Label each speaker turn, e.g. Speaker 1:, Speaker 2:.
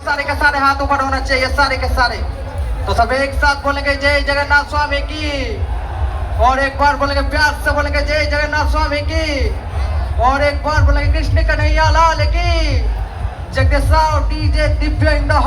Speaker 1: सारे के सारे हाथ ऊपर होना चाहिए, सारे के सारे। तो सब एक साथ बोलेंगे जय जगन्नाथ स्वामी की, और एक बार बोलेंगे प्यार से बोलेंगे जय जगन्नाथ स्वामी की, और एक बार बोलेंगे कृष्ण कन्हैया लाल की। Jagdish Rao DJ Divya in the